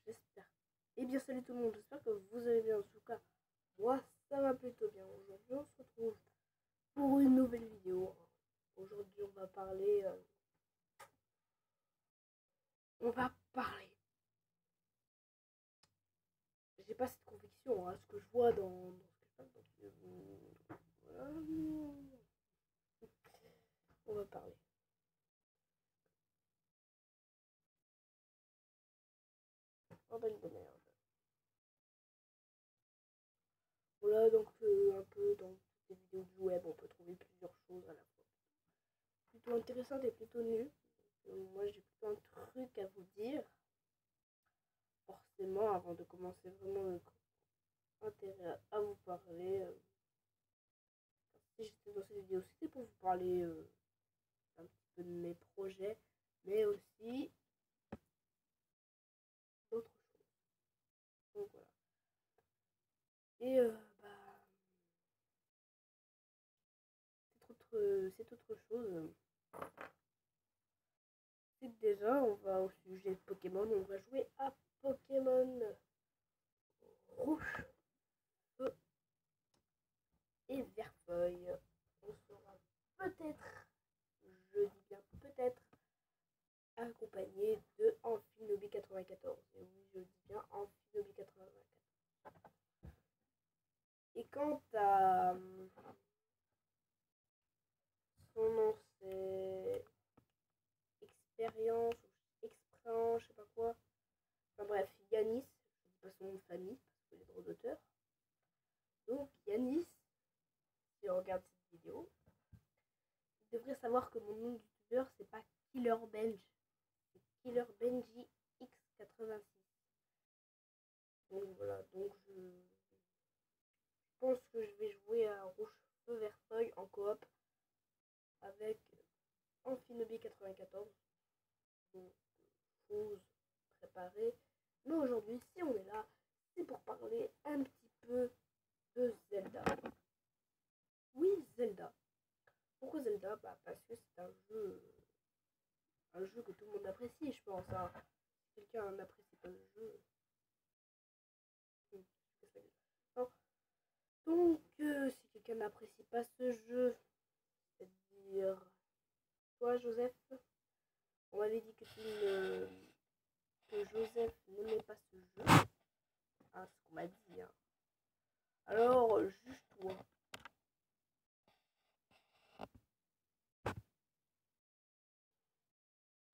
j'espère. Eh bien salut tout le monde, j'espère que vous allez bien. En tout cas, moi ça va plutôt bien. Aujourd'hui on se retrouve pour une nouvelle vidéo. Aujourd'hui on va parler... J'ai pas cette conviction, hein, ce que je vois dans ce que je fais. On va parler. Oh ben de merde. Voilà, donc un peu dans ces vidéos du web, on peut trouver plusieurs choses à la fois. Plutôt intéressantes et plutôt nulles. Moi j'ai plutôt un truc à vous dire. Forcément, avant de commencer vraiment notre intérêt à vous parler. Si j'étais dans cette vidéo, c'était pour vous parler un petit peu de mes projets, mais aussi d'autres choses. Donc voilà. Et cette autre chose, c'est que déjà, on va au sujet de Pokémon, on va jouer à Pokémon Rouge, Feu et Verfeuille. On sera peut-être, je dis bien peut-être, accompagné de Amphinobi 94. Et oui, je dis bien Amphinobi 94. Et quant à son nom, c'est Expérience, je sais pas quoi. Enfin bref, Yanis, je dis pas son nom de famille, parce que les droits d'auteur. Donc Yanis, si on regarde cette vidéo, il devrait savoir que mon nom de youtubeur, c'est pas Killer Belge, c'est Killer Benji X86. Donc voilà, donc je pense que je vais jouer à Rouge Feu Vert Feuille en coop avec Amphinobi 94. Donc chose préparée. Mais aujourd'hui, si on est là, c'est pour parler un petit peu de Zelda. Oui, Zelda. Pourquoi Zelda? Parce que c'est un jeu que tout le monde apprécie, je pense. Hein. Si quelqu'un n'apprécie pas le jeu, non. Donc, si quelqu'un n'apprécie pas ce jeu, c'est-à-dire toi, Joseph, on m'avait dit que Joseph n'aimait pas ce jeu. Hein, c'est ce qu'on m'a dit. Hein. Alors, juge-toi.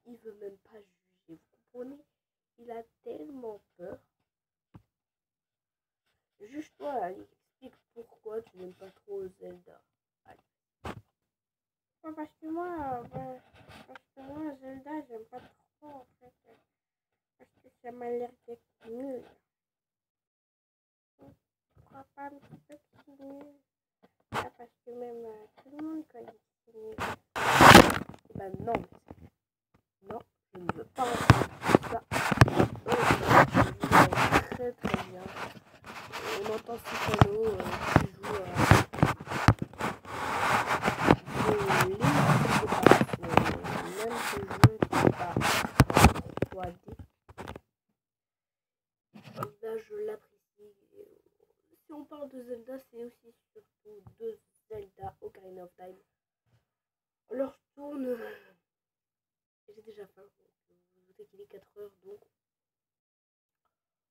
Il veut même pas juger, vous comprenez? Il a tellement peur. Juge-toi, allez, explique pourquoi tu n'aimes pas trop Zelda. Allez. Parce que moi, Zelda, j'aime pas trop en fait. Parce que ça m'a l'air d'être nul. Tu crois pas un petit peu que c'est nul? Ah, parce que même tout le monde connaît que c'est nul. Ben non, non, je ne veux pas entendre ça. Très très bien. On entend Cicalo qui joue même ce jeu qui est pas 3D. Là, je l'apprécie. Si on parle de Zelda, c'est aussi surtout de Zelda Ocarina of Time. Alors, je tourne. J'ai déjà faim. Vous doutez qu'il est 4h, donc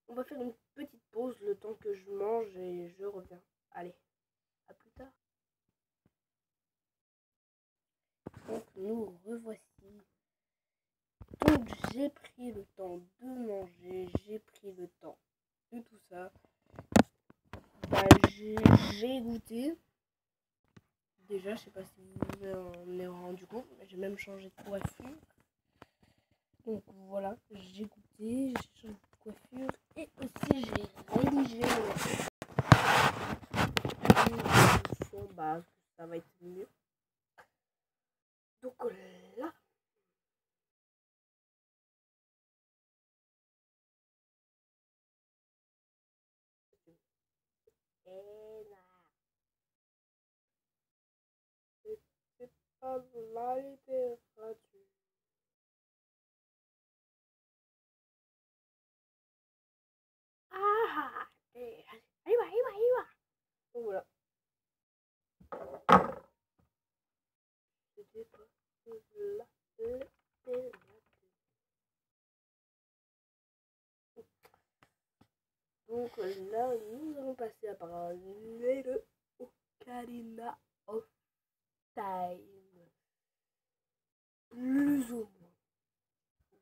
on va faire une petite pause le temps que je mange et je reviens. Allez, à plus tard. Donc nous revoici. Donc j'ai pris le temps de manger, j'ai pris le temps de tout ça. J'ai goûté. Déjà, je sais pas si vous vous en avez rendu compte, mais j'ai même changé de coiffure. Donc voilà, j'ai goûté, j'ai changé de coiffure et aussi j'ai rédigé mon fond, ça va être mieux. Donc là, c'est pas la littérature. Et allez, allez, Donc voilà. C'était pas donc là, nous allons passer à parler de Ocarina of Time. Plus ou moins.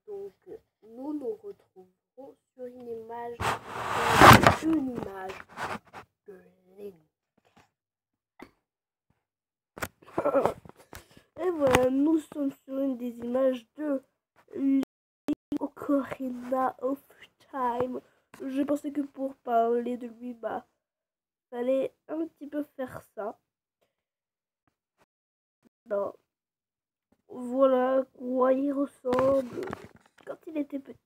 Donc, nous nous retrouverons sur une image de Link. Et voilà, nous sommes sur une des images de Ocarina of Time. Je pensais que pour parler de lui, fallait un petit peu faire ça. Alors, voilà à quoi il ressemble quand il était petit.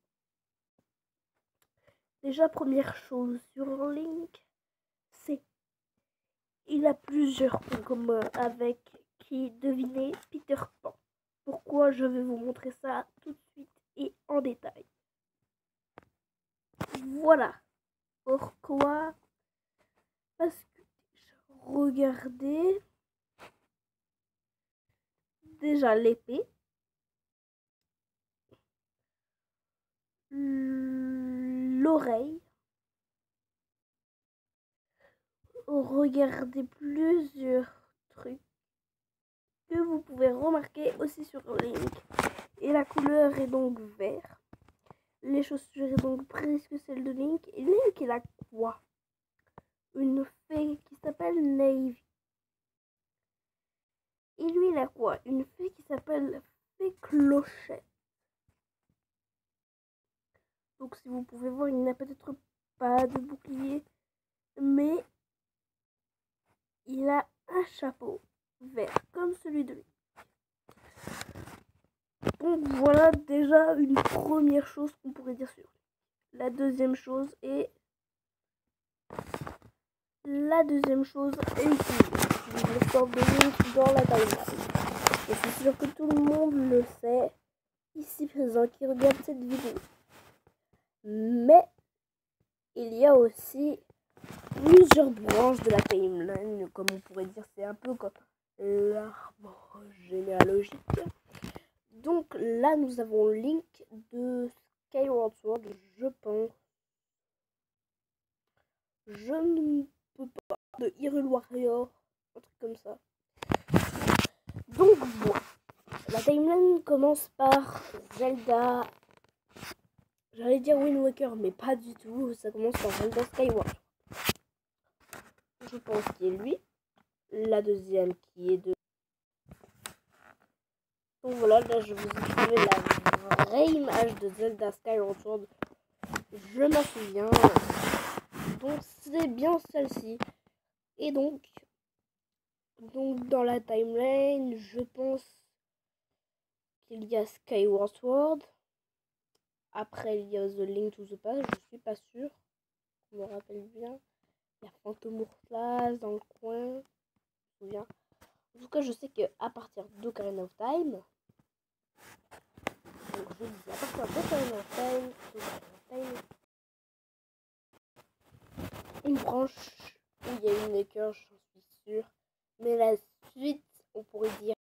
Déjà, première chose sur Link, c'est il a plusieurs points communs avec qui devinez Peter Pan. Pourquoi? Je vais vous montrer ça tout de suite et en détail. Voilà. Pourquoi? Parce que regardez déjà l'épée, l'oreille, regardez plusieurs trucs que vous pouvez remarquer aussi sur Link. Et la couleur est donc vert. Les chaussures est donc presque celle de Link. Et Link, il a quoi? Une fée qui s'appelle Navy. Et lui, il a quoi? Une fée qui s'appelle Fée Clochette. Donc si vous pouvez voir, il n'a peut-être pas de bouclier, mais il a un chapeau vert comme celui de lui. Donc voilà déjà une première chose qu'on pourrait dire sur lui. La deuxième chose est l'histoire de Link dans la timeline. Et c'est sûr que tout le monde le sait ici présent qui regarde cette vidéo. Mais il y a aussi plusieurs branches de la timeline, comme on pourrait dire, c'est un peu comme l'arbre généalogique. Donc là, nous avons Link de Skyward Sword, je pense. Je ne peux pas. De Hyrule Warrior, un truc comme ça. Donc voilà. La timeline commence par Zelda. J'allais dire Wind Waker, mais pas du tout. Ça commence par Zelda Skyward. Je pense qu'il est lui. La deuxième qui est de... Donc voilà, là je vous écrivais la vraie image de Zelda Skyward Sword. Je m'en souviens. Donc c'est bien celle-ci. Et donc dans la timeline, je pense qu'il y a Skyward Sword. Après il y a The Link to the Past, je suis pas sûre. Je me rappelle bien. Il y a Phantom Hourglass dans le coin. Je me souviens. En tout cas, je sais qu'à partir d'Ocarina of Time, donc je dis à partir d'Ocarina of Time, une branche où il y a une écœur, j'en suis sûre. Mais la suite, on pourrait dire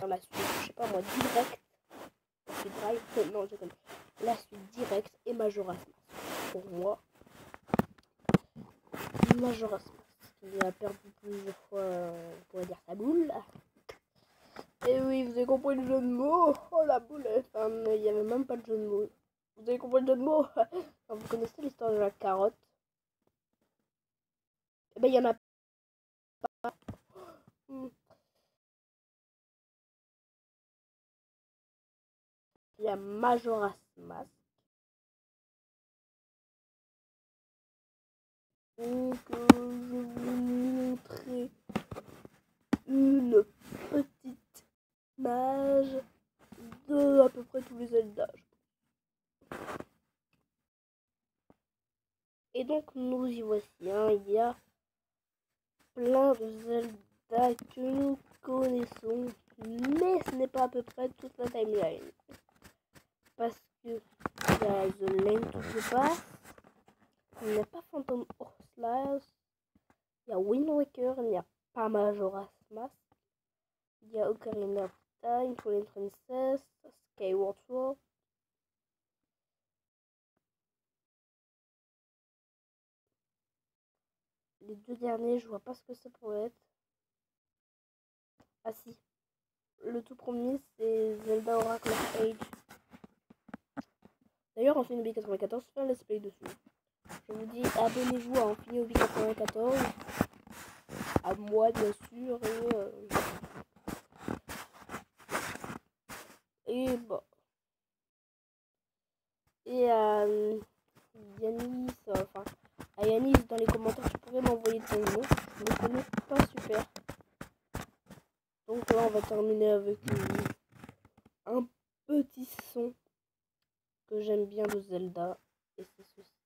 la suite, je sais pas moi, direct. La suite drive, non, je connais. La suite directe et Majora's Mask. Pour moi, Majora's Mask. Il a perdu plusieurs fois, on pourrait dire sa boule. Et oui, vous avez compris le jeu de mots. Oh la boule, enfin, il n'y avait même pas de jeu de mots. Vous avez compris le jeu de mots. Vous connaissez l'histoire de la carotte? Eh ben, il y en a pas. Il y a Majora's Mask. Donc, je vais vous montrer une petite image de à peu près tous les Zelda. Et donc, nous y voici. Il y a plein de Zelda que nous connaissons, mais ce n'est pas à peu près toute la timeline. Parce que il y a The Link to the Past, Il n'y a pas Phantom Hourglass. Il y a Wind Waker. Il n'y a pas Majora's Mask. Il y a Ocarina of Time, Twilight Princess, Skyward Sword. Les deux derniers, je vois pas ce que ça pourrait être. Ah si. Le tout premier, c'est Zelda Oracle of Age. D'ailleurs, Infinity 94 fait un let's play dessus. Je vous dis, abonnez-vous à Infinity 94. À moi, bien sûr. Et bon. Et à Yanis, à Yanis, dans les commentaires, tu pourrais m'envoyer ton nom. Je ne le connais pas super. Donc là, on va terminer avec un petit son que j'aime bien de Zelda. Et c'est ceci.